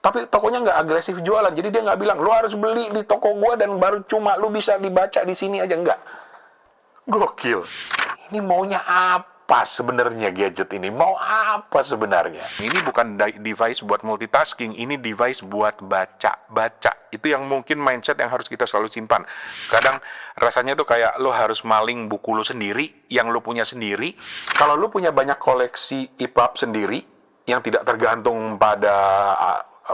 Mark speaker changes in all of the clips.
Speaker 1: Tapi tokonya nggak agresif jualan, jadi dia nggak bilang, lu harus beli di toko gua dan baru cuma lu bisa dibaca di sini aja, nggak. Gokil. Ini maunya apa sebenarnya gadget ini? Mau apa sebenarnya? Ini bukan device buat multitasking, ini device buat baca. Itu yang mungkin mindset yang harus kita selalu simpan. Kadang rasanya tuh kayak lo harus maling buku lo sendiri, yang lo punya sendiri. Kalau lo punya banyak koleksi EPUB sendiri, yang tidak tergantung pada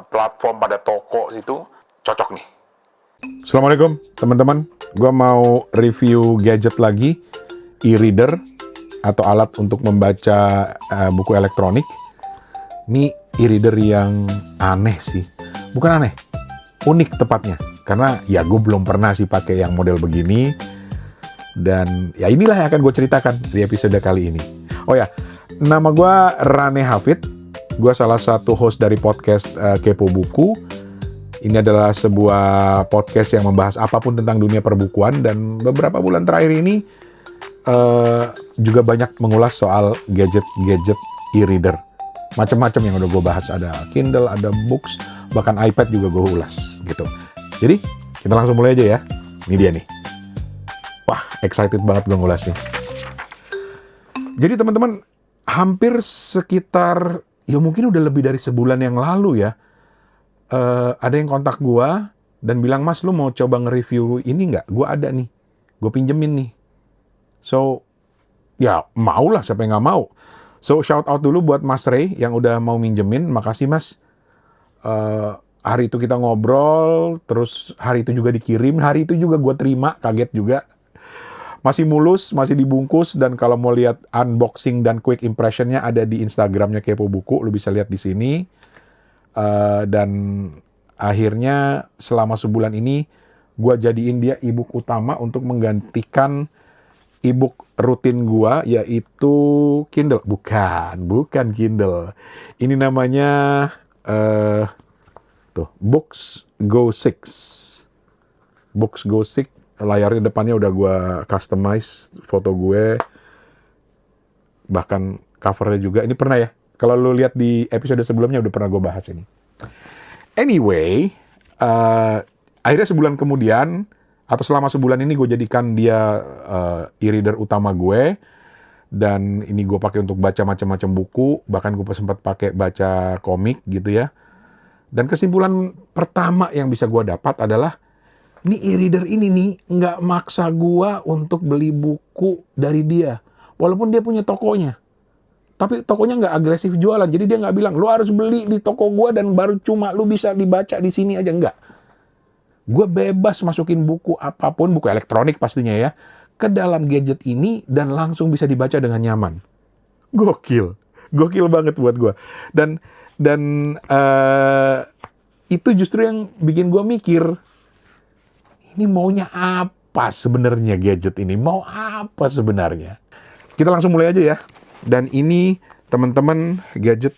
Speaker 1: platform, pada toko itu, cocok nih.
Speaker 2: Assalamualaikum teman-teman, gue mau review gadget lagi, e-reader atau alat untuk membaca buku elektronik. Ini e-reader yang aneh sih, bukan aneh, unik tepatnya. Karena ya gue belum pernah sih pakai yang model begini. Dan ya inilah yang akan gue ceritakan di episode kali ini. Oh ya, nama gue Rane Hafid, gue salah satu host dari podcast Kepo Buku. Ini adalah sebuah podcast yang membahas apapun tentang dunia perbukuan, dan beberapa bulan terakhir ini juga banyak mengulas soal gadget e-reader. Macam-macam yang udah gue bahas, ada Kindle, ada books, bahkan iPad juga gue ulas gitu. Jadi kita langsung mulai aja ya. Ini dia nih. Wah, excited banget gue ngulasnya. Jadi teman-teman, hampir sekitar ya mungkin udah lebih dari sebulan yang lalu ya, ada yang kontak gue dan bilang, "Mas, lu mau coba nge-review ini nggak? Gue ada nih, gue pinjemin nih." So, ya mau lah, siapa yang nggak mau. So, shout out dulu buat Mas Ray yang udah mau minjemin. Makasih Mas. Hari itu kita ngobrol, terus hari itu juga dikirim, hari itu juga gue terima, kaget juga. Masih mulus, masih dibungkus, dan kalau mau lihat unboxing dan quick impressionnya ada di Instagramnya Kepo Buku, lu bisa lihat di sini. Dan akhirnya selama sebulan ini gue jadiin dia ebook utama untuk menggantikan ebook rutin gue, yaitu Kindle. Bukan Kindle. Ini namanya Books Go 6. Books Go 6. Layarnya depannya udah gue customize, foto gue, bahkan covernya juga. Ini pernah ya, kalau lu lihat di episode sebelumnya udah pernah gue bahas ini. Anyway, akhirnya sebulan kemudian, atau selama sebulan ini gue jadikan dia e-reader utama gue. Dan ini gue pakai untuk baca macam-macam buku, bahkan gue sempat pakai baca komik gitu ya. Dan kesimpulan pertama yang bisa gue dapat adalah, ini e-reader ini nih nggak maksa gue untuk beli buku dari dia, walaupun dia punya tokonya. Tapi tokonya nggak agresif jualan, jadi dia nggak bilang, lu harus beli di toko gue dan baru cuma lu bisa dibaca di sini aja, nggak. Gue bebas masukin buku apapun, buku elektronik pastinya ya, ke dalam gadget ini dan langsung bisa dibaca dengan nyaman. Gokil banget buat gue. Dan itu justru yang bikin gue mikir, ini maunya apa sebenarnya gadget ini? Mau apa sebenarnya? Kita langsung mulai aja ya. Dan ini teman-teman gadget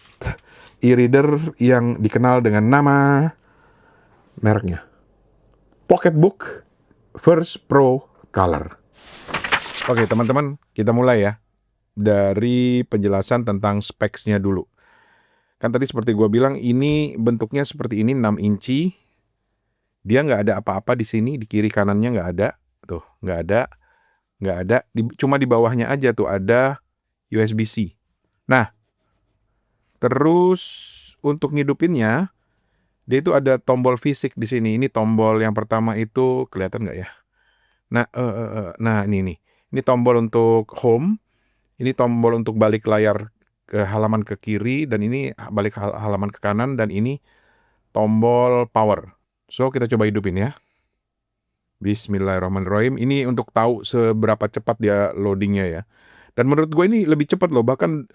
Speaker 2: e-reader yang dikenal dengan nama mereknya Pocketbook First Pro Color. Oke teman-teman, kita mulai ya dari penjelasan tentang specs-nya dulu. Kan tadi seperti gue bilang, ini bentuknya seperti ini, 6 inci. Dia nggak ada apa-apa di sini, di kiri kanannya nggak ada. Tuh, nggak ada. Cuma di bawahnya aja tuh ada USB-C. Nah, terus untuk ngidupinnya, dia itu ada tombol fisik di sini. Ini tombol yang pertama itu, kelihatan nggak ya? Nah ini nih. Ini tombol untuk home. Ini tombol untuk balik layar ke halaman ke kiri, dan ini balik halaman ke kanan, dan ini tombol power. So, kita coba hidupin ya. Bismillahirrahmanirrahim. Ini untuk tahu seberapa cepat dia loadingnya ya. Dan menurut gue ini lebih cepat loh. Bahkan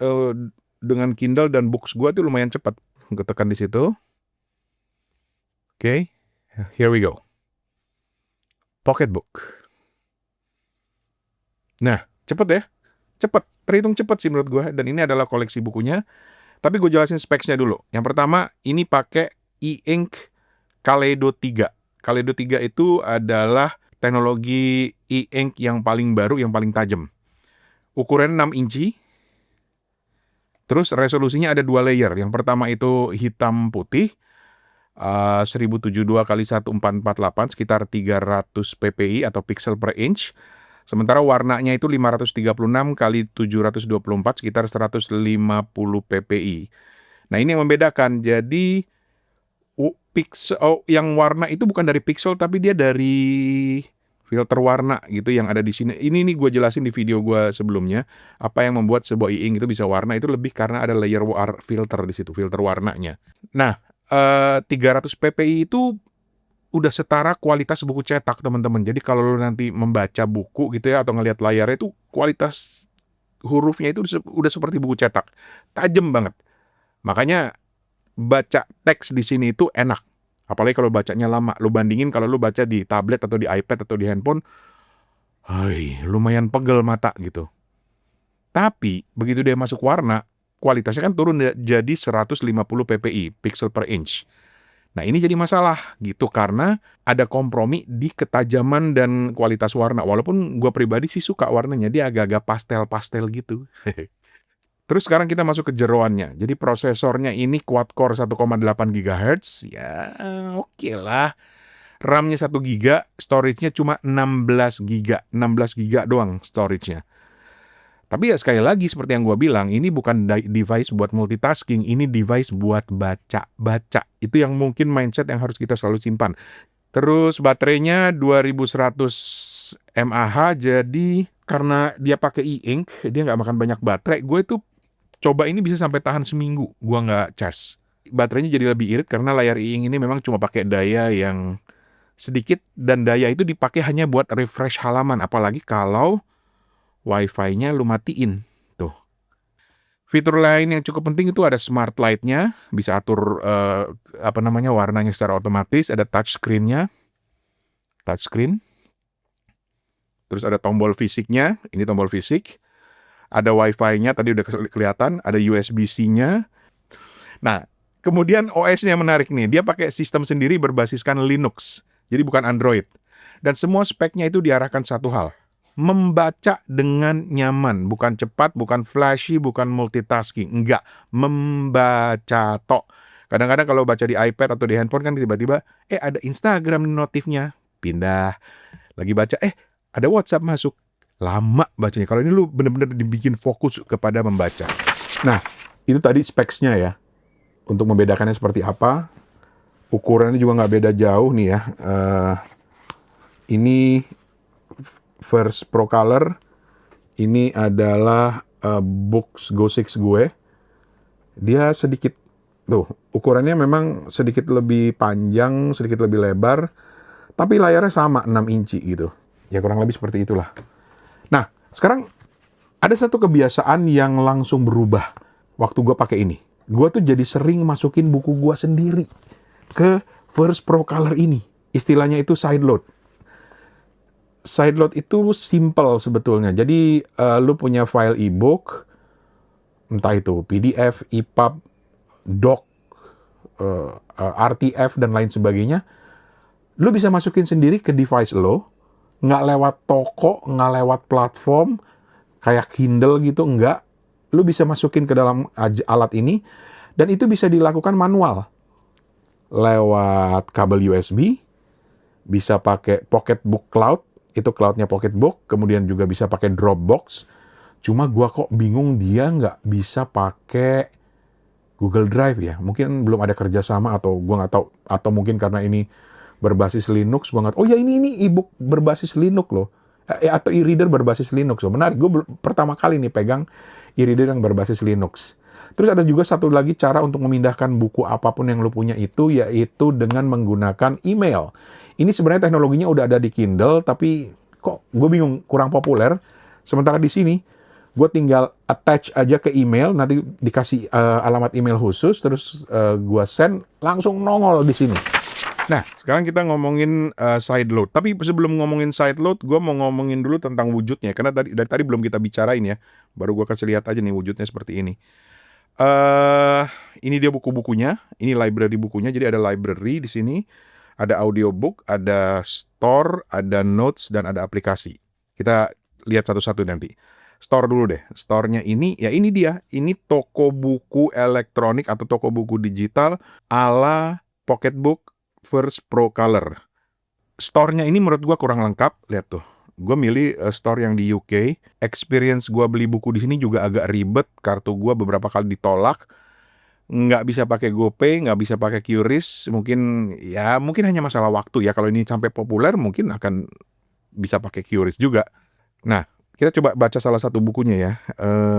Speaker 2: dengan Kindle dan books gue tuh lumayan cepat. Gue tekan di situ. Oke, here we go. Pocketbook. Nah, cepet ya. Cepet. Terhitung cepet sih menurut gue. Dan ini adalah koleksi bukunya. Tapi gue jelasin specs-nya dulu. Yang pertama, ini pakai e-ink Kaleido 3. Kaleido 3 itu adalah teknologi e-ink yang paling baru, yang paling tajam. Ukuran 6 inci. Terus resolusinya ada 2 layer. Yang pertama itu hitam putih. 1072 kali 1448 sekitar 300 ppi atau pixel per inch. Sementara warnanya itu 536 kali 724 sekitar 150 ppi. Nah, ini yang membedakan. Jadi yang warna itu bukan dari pixel tapi dia dari filter warna gitu yang ada di sini. Ini nih gue jelasin di video gue sebelumnya, apa yang membuat sebuah e-ink itu bisa warna itu lebih karena ada layer filter di situ, filter warnanya. Nah, 300 ppi itu udah setara kualitas buku cetak, teman-teman. Jadi kalau lo nanti membaca buku gitu ya atau ngelihat layarnya itu kualitas hurufnya itu udah seperti buku cetak. Tajam banget. Makanya baca teks di sini itu enak. Apalagi kalau bacanya lama. Lo bandingin kalau lo baca di tablet atau di iPad atau di handphone, lumayan pegel mata gitu. Tapi begitu dia masuk warna, kualitasnya kan turun jadi 150 ppi, pixel per inch. Nah, ini jadi masalah gitu karena ada kompromi di ketajaman dan kualitas warna. Walaupun gue pribadi sih suka warnanya, dia agak-agak pastel-pastel gitu. Terus sekarang kita masuk ke jeroannya. Jadi prosesornya ini quad-core 1,8 GHz. Ya, oke lah. RAM-nya 1 GB, storage-nya cuma 16 GB. 16 GB doang storage-nya. Tapi ya sekali lagi seperti yang gue bilang, ini bukan device buat multitasking, ini device buat baca. Itu yang mungkin mindset yang harus kita selalu simpan. Terus baterainya 2100 mAh, jadi karena dia pakai e-ink, dia nggak makan banyak baterai. Gue tuh coba ini bisa sampai tahan seminggu, gue nggak charge. Baterainya jadi lebih irit karena layar e-ink ini memang cuma pakai daya yang sedikit, dan daya itu dipakai hanya buat refresh halaman, apalagi kalau Wi-Fi-nya lu matiin. Tuh. Fitur lain yang cukup penting itu ada smart light-nya, bisa atur warnanya secara otomatis, ada touchscreen-nya. Touchscreen. Terus ada tombol fisiknya, ini tombol fisik. Ada Wi-Fi-nya, tadi udah kelihatan, ada USB-C-nya. Nah, kemudian OS-nya menarik nih, dia pakai sistem sendiri berbasiskan Linux, jadi bukan Android. Dan semua speknya itu diarahkan satu hal, membaca dengan nyaman, bukan cepat, bukan flashy, bukan multitasking, enggak, membaca tok. Kadang-kadang kalau baca di iPad atau di handphone kan tiba-tiba, ada Instagram notifnya, pindah. Lagi baca, ada WhatsApp masuk, lama bacanya. Kalau ini lu bener-bener dibikin fokus kepada membaca. Nah, itu tadi specs-nya ya. Untuk membedakannya seperti apa, ukurannya juga nggak beda jauh nih ya. Ini First Pro Color, ini adalah Boox Go 6 gue. Dia sedikit, tuh, ukurannya memang sedikit lebih panjang, sedikit lebih lebar, tapi layarnya sama 6 inci gitu. Ya kurang lebih seperti itulah. Nah, sekarang ada satu kebiasaan yang langsung berubah waktu gue pakai ini. Gue tuh jadi sering masukin buku gue sendiri ke First Pro Color ini. Istilahnya itu sideload. Sideload itu simple sebetulnya. Jadi lu punya file e-book, entah itu PDF, EPUB, doc, RTF, dan lain sebagainya. Lu bisa masukin sendiri ke device lo, nggak lewat toko, nggak lewat platform, kayak Kindle gitu, nggak. Lu bisa masukin ke dalam alat ini, dan itu bisa dilakukan manual. Lewat kabel USB, bisa pakai Pocketbook Cloud, itu cloud-nya Pocketbook, kemudian juga bisa pakai Dropbox. Cuma gua kok bingung dia nggak bisa pakai Google Drive ya. Mungkin belum ada kerjasama atau gua nggak tahu. Atau mungkin karena ini berbasis Linux, gua nggak tahu. Oh ya, ini e-book berbasis Linux loh. Atau e-reader berbasis Linux loh. Menarik, gue pertama kali nih pegang e-reader yang berbasis Linux. Terus ada juga satu lagi cara untuk memindahkan buku apapun yang lo punya itu, yaitu dengan menggunakan email. Ini sebenarnya teknologinya udah ada di Kindle, tapi kok gue bingung, kurang populer. Sementara di sini, gue tinggal attach aja ke email, nanti dikasih alamat email khusus, terus gue send, langsung nongol di sini. Nah, sekarang kita ngomongin sideload. Tapi sebelum ngomongin sideload, gue mau ngomongin dari tentang wujudnya. Karena dari tadi belum kita bicarain ya. Baru gue kasih lihat aja nih wujudnya seperti ini. Ini dia buku-bukunya. Ini library bukunya. Jadi ada library di sini. Ada audiobook, ada store, ada notes, dan ada aplikasi. Kita lihat satu-satu nanti. Store dulu deh. Store-nya ini, ya ini dia. Ini toko buku elektronik atau toko buku digital ala Pocketbook First Pro Color. Store-nya ini menurut gua kurang lengkap. Lihat tuh. Gue milih store yang di UK. Experience gua beli buku di sini juga agak ribet. Kartu gua beberapa kali ditolak. Nggak bisa pakai GoPay, nggak bisa pakai QRIS. Mungkin hanya masalah waktu ya. Kalau ini sampai populer mungkin akan bisa pakai QRIS juga. Nah, kita coba baca salah satu bukunya ya.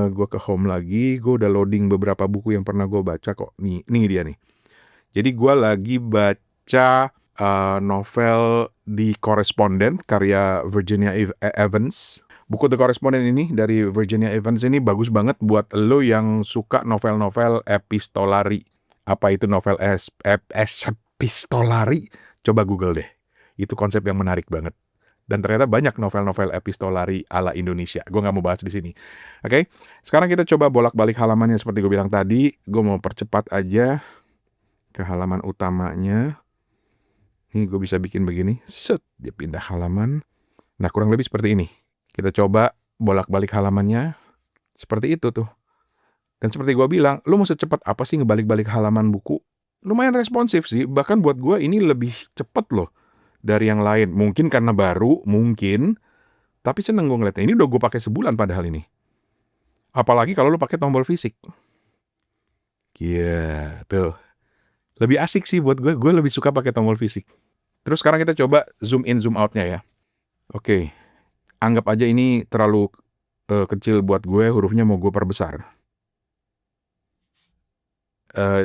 Speaker 2: Gue ke home lagi. Gue udah loading beberapa buku yang pernah gue baca kok. Nih dia nih. Jadi gue lagi baca novel The Correspondent karya Virginia Evans. Buku The Correspondent ini dari Virginia Evans ini bagus banget buat lo yang suka novel-novel epistolari. Apa itu novel epistolari? Coba Google deh. Itu konsep yang menarik banget. Dan ternyata banyak novel-novel epistolari ala Indonesia. Gue nggak mau bahas di sini. Oke, sekarang kita coba bolak-balik halamannya seperti gue bilang tadi. Gue mau percepat aja ke halaman utamanya. Ini gue bisa bikin begini. Set, dia pindah halaman. Nah, kurang lebih seperti ini. Kita coba bolak-balik halamannya. Seperti itu tuh. Dan seperti gue bilang, lu mau secepat apa sih ngebalik-balik halaman buku? Lumayan responsif sih. Bahkan buat gue ini lebih cepet loh dari yang lain. Mungkin karena baru, mungkin. Tapi seneng gue ngeliatnya. Ini udah gue pakai sebulan padahal ini. Apalagi kalau lu pakai tombol fisik. Iya, tuh. Lebih asik sih buat gue. Gue lebih suka pakai tombol fisik. Terus sekarang kita coba zoom in, zoom outnya ya. Oke. Anggap aja ini terlalu kecil buat gue. Hurufnya mau gue perbesar.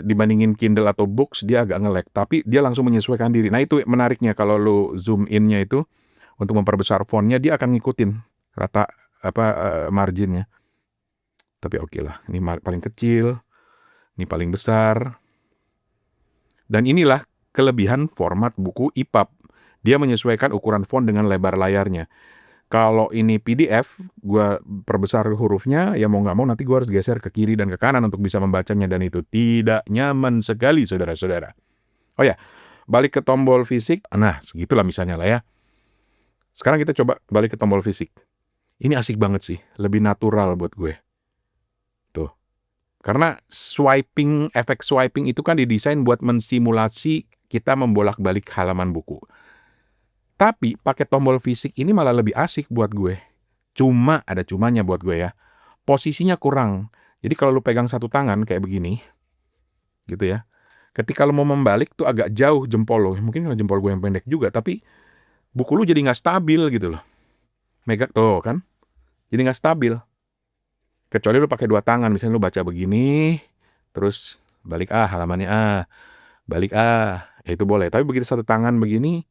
Speaker 2: Dibandingin Kindle atau Books dia agak nge-lag. Tapi dia langsung menyesuaikan diri. Nah itu menariknya kalau lu zoom in-nya itu. Untuk memperbesar fontnya dia akan ngikutin rata marginnya. Tapi oke lah. Ini paling kecil. Ini paling besar. Dan inilah kelebihan format buku EPUB. Dia menyesuaikan ukuran font dengan lebar layarnya. Kalau ini PDF, gue perbesar hurufnya, ya mau nggak mau nanti gue harus geser ke kiri dan ke kanan untuk bisa membacanya. Dan itu tidak nyaman sekali, saudara-saudara. Oh ya, balik ke tombol fisik. Nah, segitulah misalnya lah ya. Sekarang kita coba balik ke tombol fisik. Ini asik banget sih. Lebih natural buat gue. Tuh. Karena efek swiping itu kan didesain buat mensimulasi kita membolak-balik halaman buku. Tapi pakai tombol fisik ini malah lebih asik buat gue. Cuma ada cumanya buat gue ya. Posisinya kurang. Jadi kalau lu pegang satu tangan kayak begini, gitu ya. Ketika lu mau membalik tuh agak jauh jempol lo. Mungkin karena jempol gue yang pendek juga, tapi buku lu jadi nggak stabil gitu loh. Megang tuh kan, jadi nggak stabil. Kecuali lu pakai dua tangan, misalnya lu baca begini, terus balik halamannya balik ya itu boleh. Tapi begitu satu tangan begini,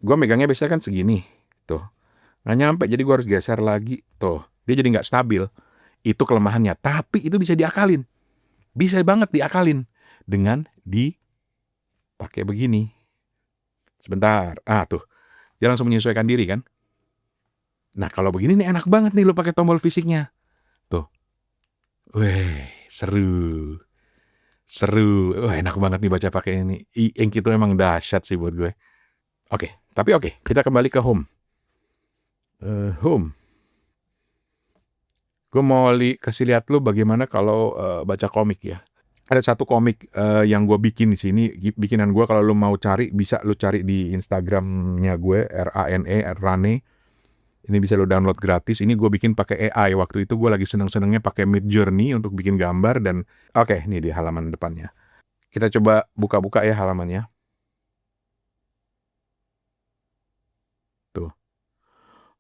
Speaker 2: gue megangnya biasanya kan segini, tuh nggak nyampe, jadi gue harus geser lagi, tuh dia jadi nggak stabil. Itu kelemahannya, tapi itu bisa diakalin, bisa banget diakalin dengan dipakai begini. Sebentar, tuh dia langsung menyesuaikan diri kan. Nah kalau begini nih enak banget nih lu pakai tombol fisiknya, tuh, seru, enak banget nih baca pakai ini. Ink itu emang dahsyat sih buat gue. Oke, kita kembali ke home. Home. Gue mau kasih lihat lu bagaimana kalau baca komik ya. Ada satu komik yang gue bikin di sini, bikinan gue. Kalau lu mau cari, bisa lu cari di Instagramnya gue, Rane. Ini bisa lu download gratis. Ini gue bikin pakai AI. Waktu itu gue lagi seneng-senengnya pakai Midjourney untuk bikin gambar dan oke, ini di halaman depannya. Kita coba buka-buka ya halamannya. Tuh.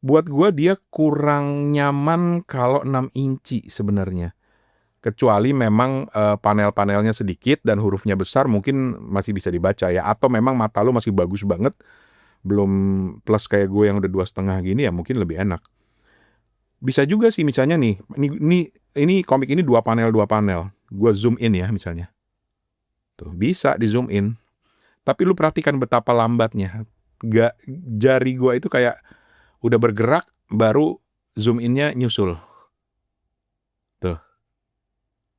Speaker 2: Buat gue dia kurang nyaman kalau 6 inci sebenarnya. Kecuali memang panel-panelnya sedikit dan hurufnya besar, mungkin masih bisa dibaca ya. Atau memang mata lu masih bagus banget, belum plus kayak gue yang udah 2,5 gini ya, mungkin lebih enak. Bisa juga sih misalnya nih, ini komik ini 2 panel. Gue zoom in ya misalnya. Tuh, bisa di zoom in. Tapi lu perhatikan betapa lambatnya. Jari gue itu kayak udah bergerak, baru zoom innya nyusul. Tuh.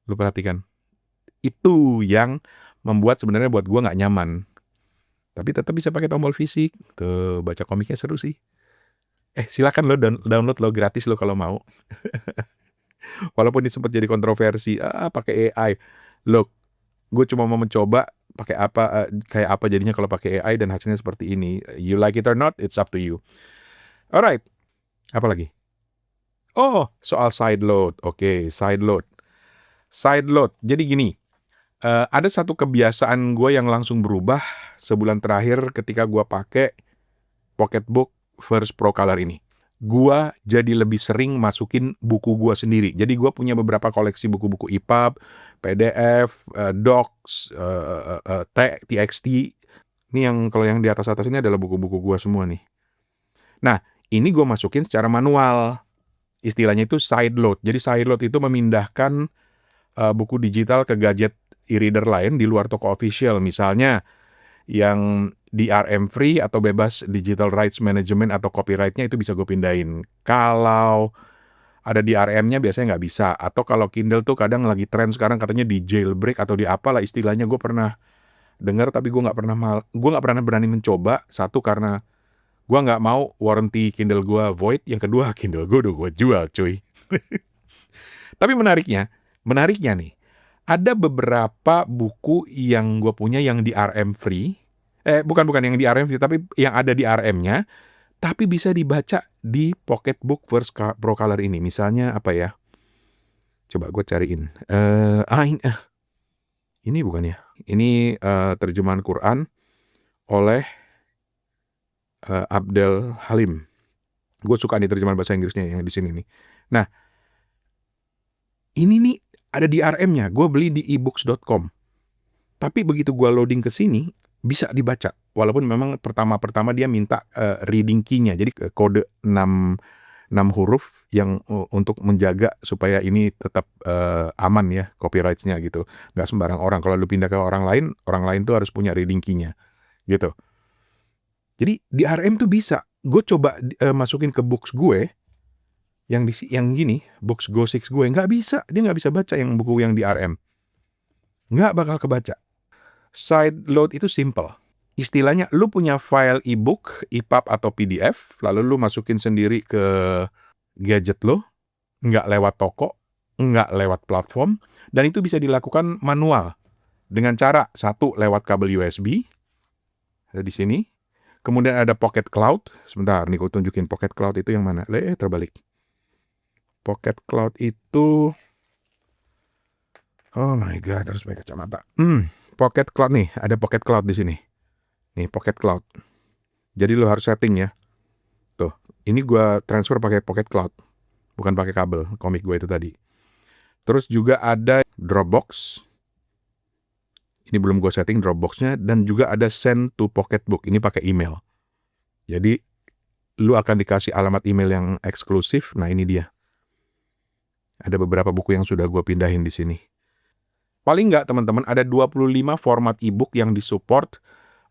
Speaker 2: Lu perhatikan. Itu yang membuat sebenarnya buat gue gak nyaman. Tapi tetap bisa pakai tombol fisik. Tuh, baca komiknya seru sih. Silakan lo download lo gratis lo kalau mau. Walaupun ini sempat jadi kontroversi. Pakai AI. Look, gue cuma mau mencoba pakai apa, kayak apa jadinya kalau pakai AI dan hasilnya seperti ini. You like it or not, it's up to you. Alright, apa lagi? Oh, soal side load. Oke, side load. Side load. Jadi gini, ada satu kebiasaan gue yang langsung berubah sebulan terakhir ketika gue pakai Pocketbook First Pro Color ini. Gua jadi lebih sering masukin buku gua sendiri. Jadi gua punya beberapa koleksi buku-buku EPUB, PDF, Docs, TXT. Ini kalau yang di atas-atas ini adalah buku-buku gua semua nih. Nah, ini gua masukin secara manual. Istilahnya itu side load. Jadi side load itu memindahkan buku digital ke gadget e-reader lain di luar toko official. Misalnya yang DRM free atau bebas digital rights management atau copyright-nya itu bisa gue pindahin. Kalau ada DRM-nya biasanya nggak bisa. Atau kalau Kindle tuh kadang lagi tren sekarang katanya di jailbreak atau di apalah istilahnya, gue pernah dengar tapi gue nggak pernah berani mencoba. Satu karena gue nggak mau warranty Kindle gue void. Yang kedua Kindle gue udah gue jual cuy. Tapi menariknya nih, ada beberapa buku yang gue punya yang DRM free. Bukan yang DRM free, tapi yang ada DRM-nya, tapi bisa dibaca di Pocketbook First Pro Color ini. Misalnya apa ya? Coba gue cariin. Ini bukan ya? Ini terjemahan Quran oleh Abdel Halim. Gue suka nih terjemahan bahasa Inggrisnya yang di sini nih. Nah, ini nih ada DRM-nya. Gue beli di ebooks.com. Tapi begitu gue loading ke sini, bisa dibaca. Walaupun memang pertama-pertama dia minta reading key-nya. Jadi kode 6 huruf yang untuk menjaga supaya ini tetap aman ya copyright-nya gitu. Nggak sembarang orang. Kalau lu pindah ke orang lain tuh harus punya reading key-nya gitu. Jadi DRM tuh bisa. Gue coba masukin ke books gue yang gini, books Go 6 gue nggak bisa. Dia nggak bisa baca yang buku yang DRM. Nggak bakal kebaca. Side load itu simple. Istilahnya lu punya file ebook, EPUB atau PDF, lalu lu masukin sendiri ke gadget lo, nggak lewat toko, nggak lewat platform, dan itu bisa dilakukan manual dengan cara satu lewat kabel USB, ada di sini. Kemudian ada Pocket Cloud. Sebentar, nih gue tunjukin Pocket Cloud itu yang mana. Terbalik. Pocket Cloud itu, oh my god, harus pakai kacamata. Pocket Cloud nih, ada Pocket Cloud di sini. Nih Pocket Cloud. Jadi lo harus setting ya. Tuh, ini gue transfer pakai Pocket Cloud, bukan pakai kabel komik gue itu tadi. Terus juga ada Dropbox. Ini belum gue setting Dropbox-nya, dan juga ada Send to Pocketbook. Ini pakai email. Jadi lu akan dikasih alamat email yang eksklusif. Nah ini dia. Ada beberapa buku yang sudah gue pindahin di sini. Paling nggak teman-teman ada 25 format ebook yang disupport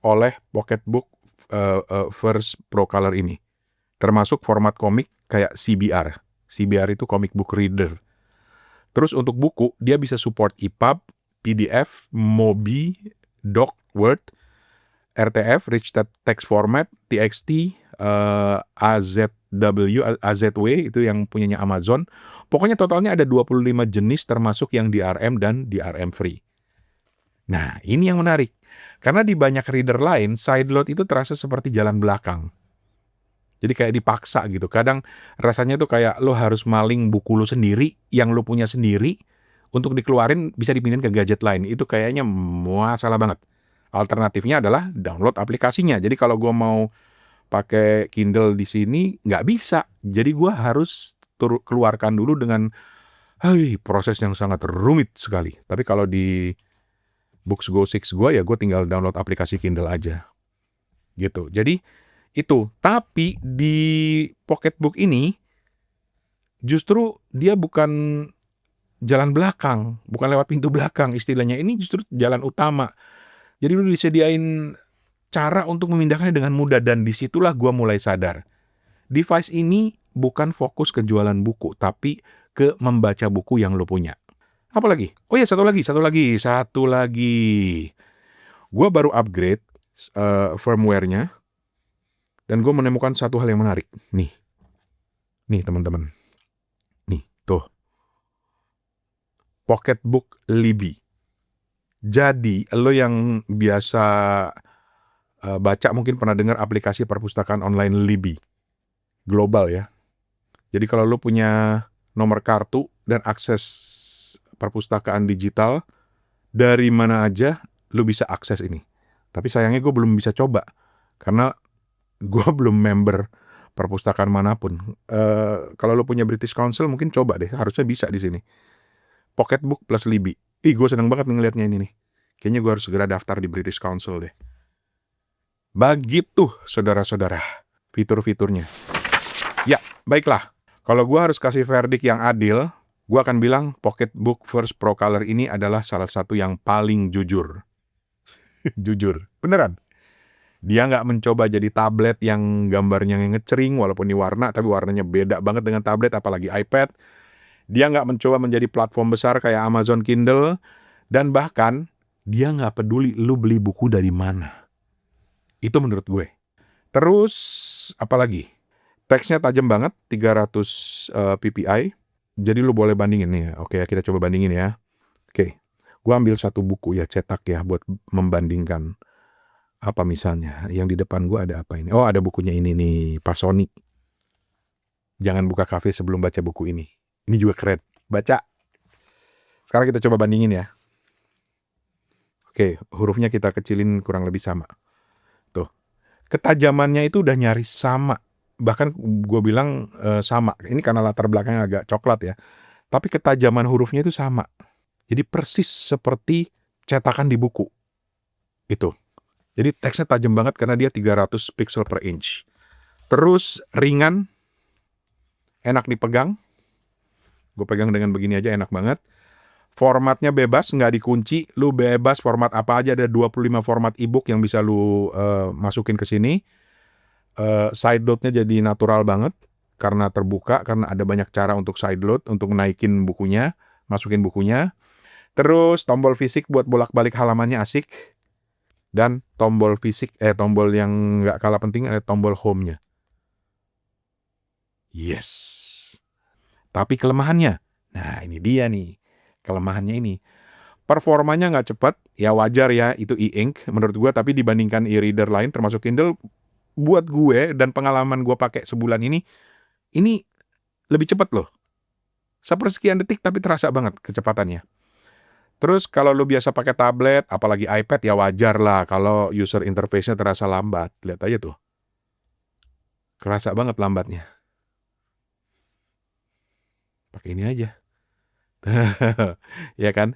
Speaker 2: oleh Pocketbook First Pro Color ini. Termasuk format komik kayak CBR. CBR itu comic book reader. Terus untuk buku, dia bisa support EPUB, PDF, MOBI, Doc, Word, RTF, Rich Text Format, TXT, AZW, itu yang punyanya Amazon. Pokoknya totalnya ada 25 jenis termasuk yang DRM dan DRM free. Nah, ini yang menarik. Karena di banyak reader lain, sideload itu terasa seperti jalan belakang. Jadi kayak dipaksa gitu. Kadang rasanya tuh kayak lo harus maling buku lo sendiri, yang lo punya sendiri, untuk dikeluarin bisa dipindahin ke gadget lain. Itu kayaknya masalah banget. Alternatifnya adalah download aplikasinya. Jadi kalau gue mau pakai Kindle di sini, nggak bisa. Jadi gue harus keluarkan dulu dengan proses yang sangat rumit sekali. Tapi kalau di Books Go 6 gue ya gue tinggal download aplikasi Kindle aja. Gitu. Jadi itu. Tapi di Pocketbook ini justru dia bukan jalan belakang, bukan lewat pintu belakang istilahnya. Ini justru jalan utama. Jadi lu disediain cara untuk memindahkannya dengan mudah, dan disitulah gue mulai sadar. Device ini bukan fokus ke jualan buku, tapi ke membaca buku yang lo punya. Apa lagi? Oh ya, satu lagi. Gue baru upgrade firmware-nya, dan gue menemukan satu hal yang menarik. Nih teman-teman. Nih, tuh. Pocketbook Libby. Jadi, lo yang biasa baca mungkin pernah dengar aplikasi perpustakaan online Libby. Global ya. Jadi kalau lo punya nomor kartu dan akses perpustakaan digital, dari mana aja lo bisa akses ini. Tapi sayangnya gue belum bisa coba. Karena gue belum member perpustakaan manapun. Kalau lo punya British Council mungkin coba deh. Harusnya bisa di sini. Pocketbook plus Libby. Ih, gue seneng banget ngelihatnya ini nih. Kayaknya gue harus segera daftar di British Council deh. Begitu, saudara-saudara, fitur-fiturnya. Ya, baiklah. Kalau gue harus kasih verdict yang adil, gue akan bilang Pocketbook First Pro Color ini adalah salah satu yang paling jujur. Jujur, beneran. Dia nggak mencoba jadi tablet yang gambarnya ngecering, walaupun ini warna, tapi warnanya beda banget dengan tablet, apalagi iPad. Dia nggak mencoba menjadi platform besar kayak Amazon Kindle, dan bahkan dia nggak peduli lu beli buku dari mana. Itu menurut gue. Terus, apalagi? Teksnya tajam banget, 300 ppi. Jadi lu boleh bandingin nih. Oke, kita coba bandingin ya. Oke, gue ambil satu buku ya, cetak ya, buat membandingkan. Apa misalnya? Yang di depan gue ada apa ini? Oh, ada bukunya ini nih, Pasoni. Jangan buka kafe sebelum baca buku ini. Ini juga keren. Baca. Sekarang kita coba bandingin ya. Oke, hurufnya kita kecilin kurang lebih sama. Tuh. Ketajamannya itu udah nyaris sama. Bahkan gue bilang sama. Ini karena latar belakangnya agak coklat ya. Tapi ketajaman hurufnya itu sama. Jadi persis seperti cetakan di buku. Itu. Jadi teksnya tajam banget karena dia 300 pixel per inch. Terus ringan. Enak dipegang. Gue pegang dengan begini aja enak banget. Formatnya bebas, nggak dikunci. Lu bebas format apa aja. Ada 25 format ebook yang bisa lu masukin ke sini. Side load-nya jadi natural banget. Karena terbuka, karena ada banyak cara untuk side load. Untuk naikin bukunya, masukin bukunya. Terus tombol fisik buat bolak-balik halamannya asik. Dan tombol fisik, tombol yang nggak kalah penting ada tombol home-nya. Yes. Tapi kelemahannya, nah ini dia nih, kelemahannya ini. Performanya nggak cepat, ya wajar ya, itu e-ink menurut gue, tapi dibandingkan e-reader lain termasuk Kindle, buat gue dan pengalaman gue pakai sebulan ini lebih cepat loh. Sepersekian detik tapi terasa banget kecepatannya. Terus kalau lu biasa pakai tablet, apalagi iPad, ya wajar lah kalau user interface-nya terasa lambat. Lihat aja tuh. Kerasa banget lambatnya. Pakai ini aja. Ya kan?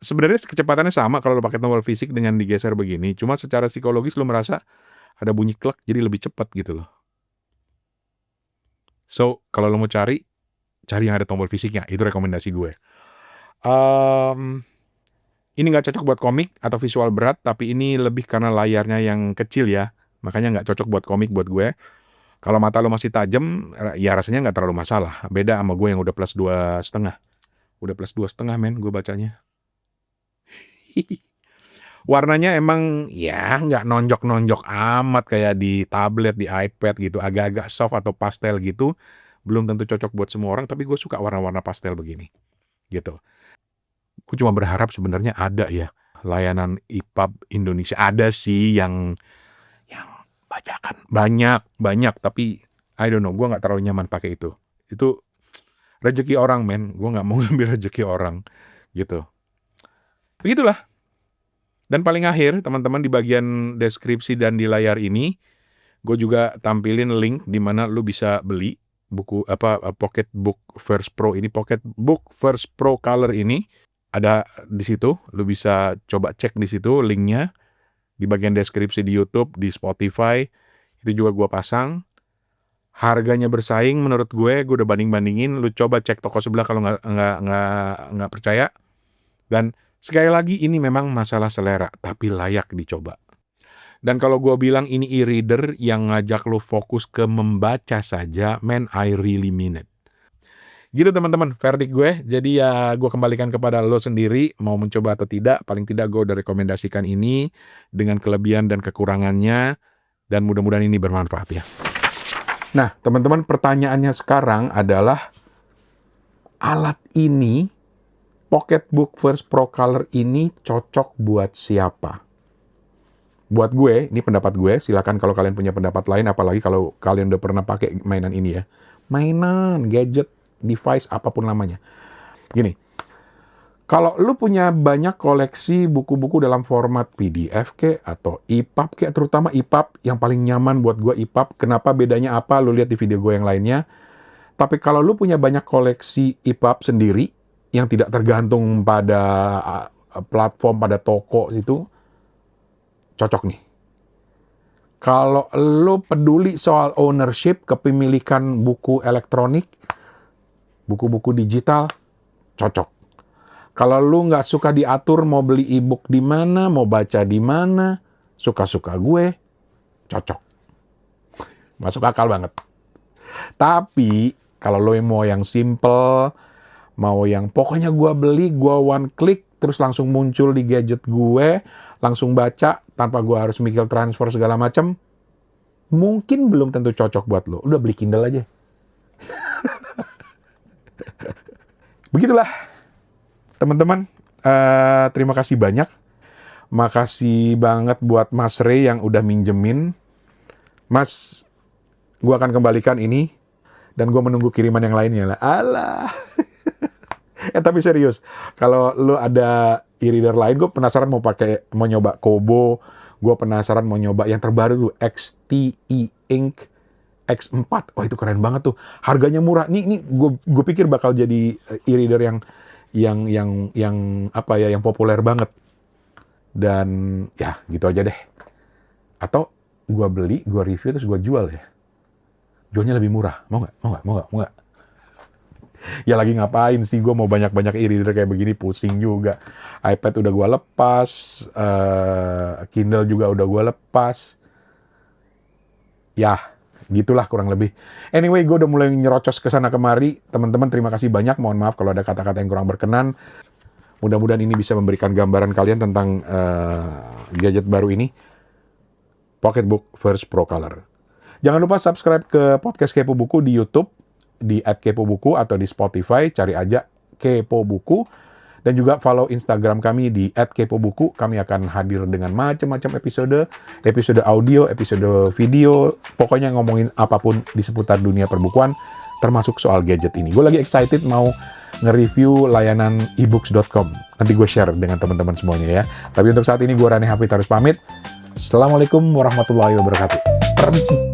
Speaker 2: Sebenarnya kecepatannya sama kalau lo pakai tombol fisik dengan digeser begini. Cuma secara psikologis lo merasa ada bunyi klek jadi lebih cepat gitu loh. So, kalau lo mau cari yang ada tombol fisiknya. Itu rekomendasi gue. Ini nggak cocok buat komik atau visual berat, tapi ini lebih karena layarnya yang kecil ya. Makanya nggak cocok buat komik buat gue. Kalau mata lo masih tajam, ya rasanya nggak terlalu masalah. Beda sama gue yang udah plus 2,5. Udah plus 2,5 men gue bacanya. Warnanya emang ya nggak nonjok-nonjok amat kayak di tablet, di iPad gitu. Agak-agak soft atau pastel gitu. Belum tentu cocok buat semua orang, tapi gue suka warna-warna pastel begini. Gitu. Gue cuma berharap sebenarnya ada ya layanan EPUB Indonesia. Ada sih yang bajakan banyak tapi I don't know, gue nggak terlalu nyaman pakai itu rezeki orang men, gue nggak mau ngambil rezeki orang gitu. Begitulah. Dan paling akhir teman-teman, di bagian deskripsi dan di layar ini gue juga tampilin link di mana lu bisa beli buku Pocketbook First Pro ini. Pocketbook First Pro Color ini ada di situ, lu bisa coba cek di situ linknya. Di bagian deskripsi di YouTube, di Spotify, itu juga gue pasang. Harganya bersaing menurut gue udah banding-bandingin. Lu coba cek toko sebelah kalau nggak percaya. Dan sekali lagi ini memang masalah selera, tapi layak dicoba. Dan kalau gue bilang ini e-reader yang ngajak lu fokus ke membaca saja, man, I really mean it. Gitu teman-teman, verdict gue. Jadi ya gue kembalikan kepada lo sendiri, mau mencoba atau tidak. Paling tidak gue udah rekomendasikan ini dengan kelebihan dan kekurangannya. Dan mudah-mudahan ini bermanfaat ya. Nah teman-teman, pertanyaannya sekarang adalah alat ini Pocketbook First Pro Color ini cocok buat siapa? Buat gue, ini pendapat gue, silakan kalau kalian punya pendapat lain, apalagi kalau kalian udah pernah pakai mainan ini ya. Mainan, gadget, device, apapun namanya. Gini, kalau lu punya banyak koleksi buku-buku dalam format PDF atau EPUB terutama EPUB, yang paling nyaman buat gue EPUB. Kenapa, bedanya apa, lu lihat di video gue yang lainnya. Tapi kalau lu punya banyak koleksi EPUB sendiri, yang tidak tergantung pada platform, pada toko itu, cocok nih. Kalau lo peduli soal ownership, kepemilikan buku elektronik, buku-buku digital, cocok. Kalau lo nggak suka diatur mau beli e-book di mana, mau baca di mana, suka-suka gue, cocok. Masuk akal banget. Tapi kalau lo mau yang simple, mau yang pokoknya gue beli, gue one click, terus langsung muncul di gadget gue, langsung baca, tanpa gue harus mikir transfer segala macam, mungkin belum tentu cocok buat lo. Udah beli Kindle aja. Begitulah, teman-teman. Terima kasih banyak. Makasih banget buat Mas Ray yang udah minjemin. Mas, gue akan kembalikan ini, dan gue menunggu kiriman yang lainnya lah. Alah. Tapi serius, kalau lu ada e-reader lain, gue penasaran mau nyoba Kobo, gue penasaran mau nyoba yang terbaru tuh XTE Ink X4. Oh, itu keren banget tuh. Harganya murah. Nih gue pikir bakal jadi e-reader yang populer banget. Dan ya, gitu aja deh. Atau gue beli, gue review terus gue jual ya. Jualnya lebih murah. Mau nggak? Ya lagi ngapain sih, gue mau banyak-banyak e-reader kayak begini, pusing juga. iPad udah gue lepas, Kindle juga udah gue lepas. Ya, gitulah kurang lebih. Anyway, gue udah mulai nyerocos ke sana kemari. Teman-teman, terima kasih banyak. Mohon maaf kalau ada kata-kata yang kurang berkenan. Mudah-mudahan ini bisa memberikan gambaran kalian tentang gadget baru ini. Pocketbook First Pro Color. Jangan lupa subscribe ke podcast Kepo Buku di YouTube, di @kepobuku atau di Spotify, cari aja Kepo Buku. Dan juga follow Instagram kami di @kepobuku. Kami akan hadir dengan macam-macam episode audio, episode video, pokoknya ngomongin apapun di seputar dunia perbukuan, termasuk soal gadget ini. Gue lagi excited mau nge-review layanan ebooks.com. Nanti gue share dengan teman-teman semuanya ya. Tapi untuk saat ini gue Rani Hafid harus pamit. Assalamualaikum warahmatullahi wabarakatuh. Permisi.